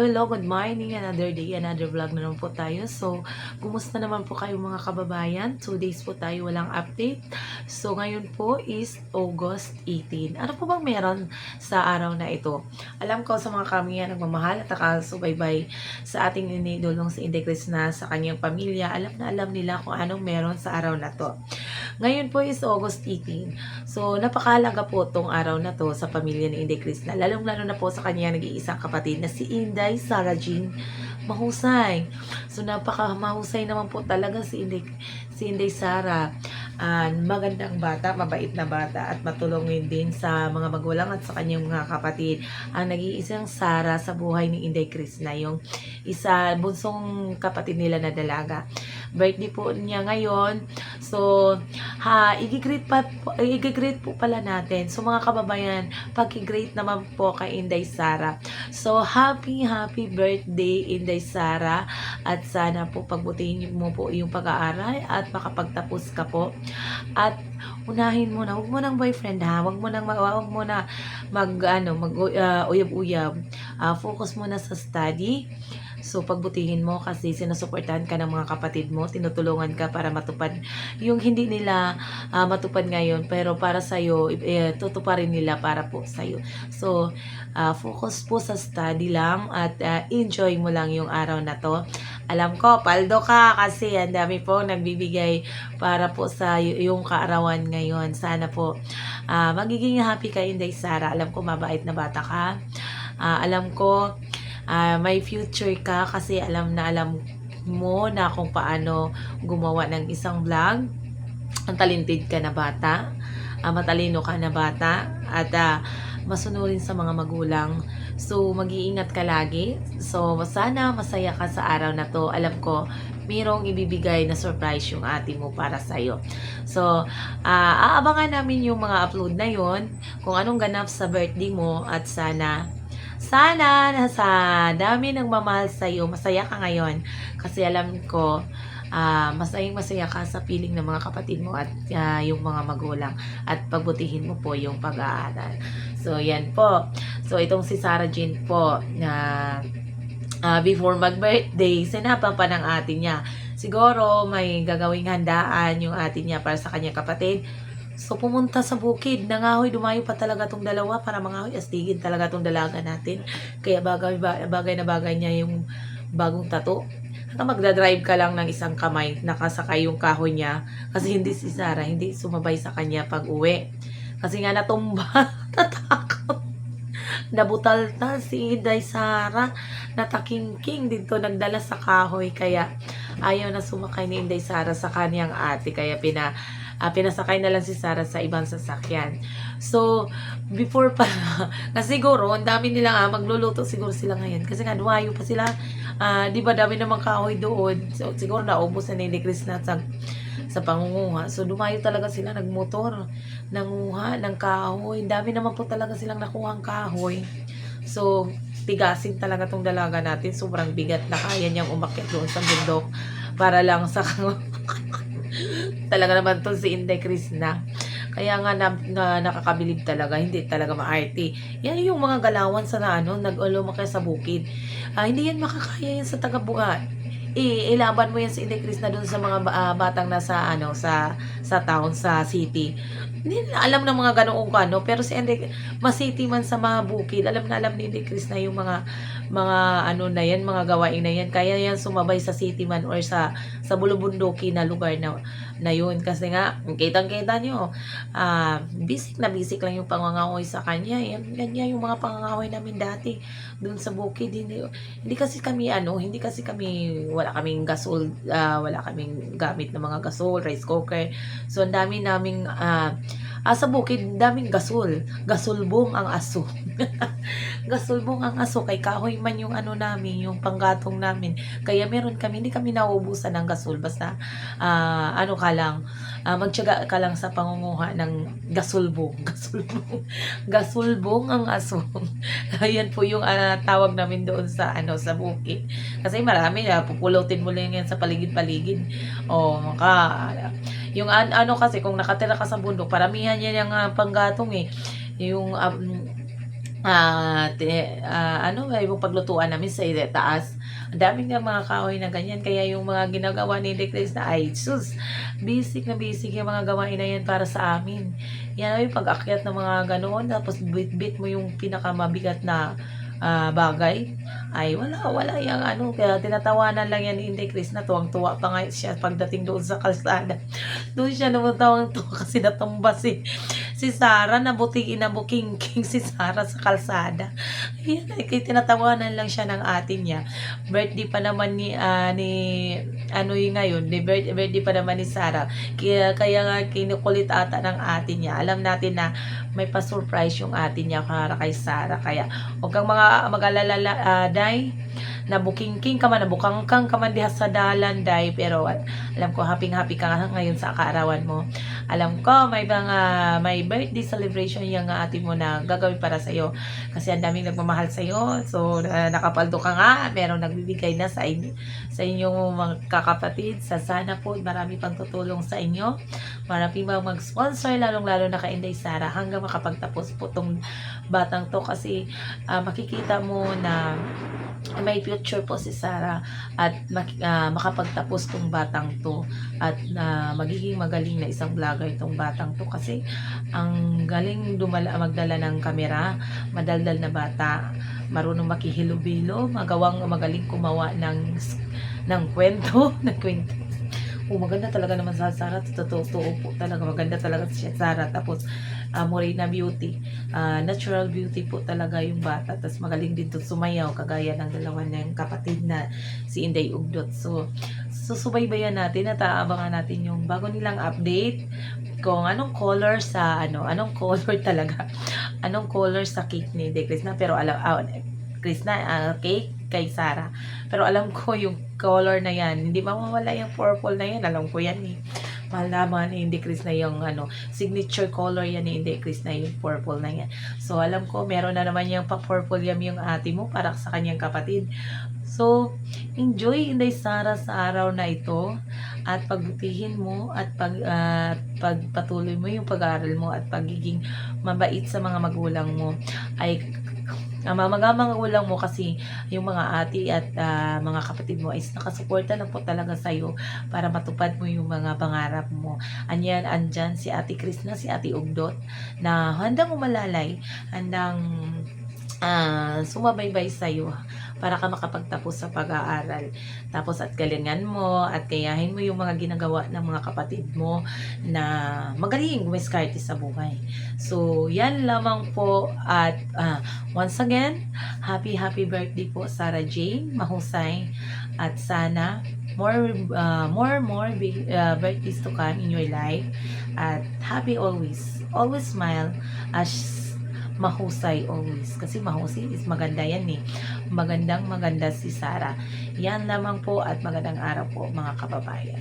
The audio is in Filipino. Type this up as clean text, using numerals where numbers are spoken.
hello, good morning. Another day, another vlog na naman po tayo. So, kumusta naman po kayo mga kababayan? 2 days po tayo walang update. So, ngayon po is August 18. Ano po bang meron sa araw na ito? Alam ko sa mga kami nagmamahal at nakasubaybay sa ating inidolong si Inday Krishna sa kanyang pamilya. Alam na alam nila kung anong meron sa araw na to. Ngayon po is August 18. So, napakahalaga po tong araw na to sa pamilya ni Inday Krishna. Lalong-lalo na po sa kanya nag-iisang kapatid na si Inday Sara Jean Mahusay. So, mahusay naman po talaga si Inday Sara. Magandang bata, mabait na bata at matulungin din sa mga magulang at sa kanyang mga kapatid. Ang nag-iisang Sara sa buhay ni Inday Krishna, yung isa bunsong kapatid nila na dalaga. Birthday po niya ngayon. So, i-greet po pala natin. So, mga kababayan, pag-greet naman po kay Inday Sara. So, happy birthday, Inday Sara. At sana po pagbutihin mo po yung pag-aaral at makapagtapos ka po. At unahin mo na, huwag mo nang boyfriend ha, huwag mo na uyab-uyab. Focus mo na sa study. So, pagbutihin mo kasi sinusuportahan ka ng mga kapatid mo, tinutulungan ka para matupad yung hindi nila matupad ngayon, pero para sa'yo, tutuparin nila para po sa'yo. So, focus po sa study lang at enjoy mo lang yung araw na to. Alam ko, paldo ka kasi ang dami po nagbibigay para po sa yung kaarawan ngayon. Sana po magiging happy ka, Inday Sara. Alam ko, mabait na bata ka. Alam ko, may future ka kasi alam mo na kung paano gumawa ng isang vlog. Ang talented ka na bata, matalino ka na bata, at masunurin sa mga magulang. So, mag-iingat ka lagi. So, sana masaya ka sa araw na to. Alam ko, mayroong ibibigay na surprise yung ate mo para sa'yo. So, aabangan namin yung mga upload na yon, kung anong ganap sa birthday mo, at sana sa dami ng mamahal sa'yo, masaya ka ngayon. Kasi alam ko, masaya ka sa piling ng mga kapatid mo at yung mga magulang. At pagbutihin mo po yung pag-aaral. So, yan po. So, itong si Sara Jean po, before mag-birthday, sinapan pa ng ate niya. Siguro, may gagawing handaan yung ate niya para sa kanyang kapatid. So, pumunta sa bukid. Nangahoy, dumayo pa talaga tong dalawa para mangahoy. Astigin talaga tong dalaga natin. Kaya bagay na bagay niya yung bagong tato. Magdadrive ka lang ng isang kamay, nakasakay yung kahoy niya. Kasi hindi si Sara, hindi sumabay sa kanya pag uwi. Kasi nga natumba, natakot. Nabutalta si Inday Sara, natakingking dito, nagdala sa kahoy. Kaya ayaw na sumakay ni Inday Sara sa kanyang ate. Kaya pinasakay na lang si Sara sa ibang sasakyan. So, before pa, kasi siguro, ang dami nila magluluto siguro sila ngayon. Kasi nga, duwayo pa sila. Di ba, dami namang kahoy doon. So, siguro naubos na ni Krishna sa pangunguha. So, dumayo talaga sila, nagmotor, nanguha ng kahoy. Dami naman po talaga silang nakuha ang kahoy. So, tigasin talaga tong dalaga natin. Sobrang bigat na kaya niyang umakyat doon sa bundok para lang sa talaga naman to si Inday Krishna. Kaya nga nakakabilib talaga, hindi talaga maarte. Yan yung mga galawan sa nag-lumaki sa bukid. Hindi yan makakaya yan sa taga-buhat. Ilaban mo yan si Inday Krishna doon sa mga batang nasa sa town, sa city. Hindi na alam ng mga ganoong pero si Inday, ma-city man sa mga bukid, alam na alam ni Inday Krishna yung mga na yan, mga gawain na yan. Kaya yan sumabay sa city man or sa bulubunduki na lugar na yun. Kasi nga, kitang-kita nyo, basic lang yung pangangahoy sa kanya. Ganyan yung mga pangangahoy namin dati doon sa bukid. Hindi kasi kami wala kaming gasol, wala kaming gamit ng mga gasol, rice cooker. So, ang dami naming sa bukid, daming gasolbong ang aso. Gasolbong ang aso, kay kahoy man yung namin, yung panggatong namin. Kaya meron kami, hindi kami nauubusan ng gasol. Basta, ka lang, magtiyaga ka lang sa pangunguha ng gasolbong. Gasolbong ang aso. Ayan po yung tawag namin doon sa bukid. Kasi marami, pupulutin mo lang yan sa paligid-paligid. Yung kasi kung nakatira ka sa bundok, paramihan yan yung panggatong yung ano, yung paglutuan namin sa taas. Ang daming nga mga kahoy na ganyan. Kaya yung mga ginagawa ni Declan na ay, sus, basic na basic yung mga gawain na yan para sa amin. Yan yung pag-akyat ng mga ganoon. Tapos bit-bit mo yung pinakamabigat na bagay. Ay, wala yung ano. Kaya tinatawanan lang yan ni Inday Chris na tuwang-tuwa pa nga siya pagdating doon sa kalsada. Doon siya tumutawang-tuwa kasi natumba si Sarah, nabuking si Sarah sa kalsada. Ayan, kaya tinatawanan lang siya ng ate niya. Birthday pa naman ano yung ngayon, birthday pa naman ni Sarah. Kaya nga kinukulit ata ng ate niya. Alam natin na may pa-surprise yung ate niya para kay Sarah. Kaya, huwag kang mag-alala, Day, nabukingking ka man, nabukangkang ka man diha sa dalan, Day. Pero alam ko, happy ka ngayon sa kaarawan mo. Alam ko, may birthday celebration yung ate mo na gagawin para sa'yo. Kasi ang daming nagmamahal sa'yo. So, nakapaldo ka nga. Merong nagbibigay na sa inyong mga kakapatid. Sa sana po, marami pang tutulong sa inyo. Marami bang mag-sponsor, lalong-lalo na kay Inday Sara, hanggang makapagtapos po tong batang to. Kasi makikita mo na may future po si Sarah at makapagtapos tong batang to at magiging magaling na isang vlogger itong batang to kasi ang galing magdala ng kamera, madaldal na bata, marunong makihilo-bilo, magaling kumawa ng kwento, ng kwento. Maganda talaga naman sa Sarah. Totoo po talaga. Maganda talaga si Sarah. Tapos, Morena beauty. Natural beauty po talaga yung bata. Tapos, magaling din to sumayaw. Kagaya ng dalawa ng kapatid na si Inday Ugdot. So subaybayan natin at aabangan natin yung bago nilang update. Kung anong color anong color talaga. Anong color sa cake ni Chris na. Pero Chris na, cake kay Sarah. Pero alam ko yung color na yan, hindi mawawala yung purple na yan. Alam ko yan eh. Malaman ni Inday Chris na yung signature color yan ni Inday Chris na yung purple na yan. So alam ko meron na naman yung pa-purple yam yung ate mo para sa kanyang kapatid. So enjoy Inday Sara sa araw na ito at pagbutihin mo at pagpatuloy mo yung pag-aaral mo at pagiging mabait sa mga magulang mo ay mga magulang mo kasi yung mga ate at mga kapatid mo is nakasuporta na po talaga sa'yo para matupad mo yung mga pangarap mo. Andyan si Ate Chris na, si Ate Ugdot na handang umalalay, handang sumabaybay sa'yo para ka makapagtapos sa pag-aaral. Tapos at galingan mo at kayahin mo yung mga ginagawa ng mga kapatid mo na magaling gumiskarte sa buhay. So, yan lamang po at once again, happy birthday po Sarah Jane, mahusay at sana more birthdays to come in your life at happy always smile as mahusay always. Kasi mahusay is maganda yan eh. Maganda si Sarah. Yan lamang po at magandang araw po mga kababayan.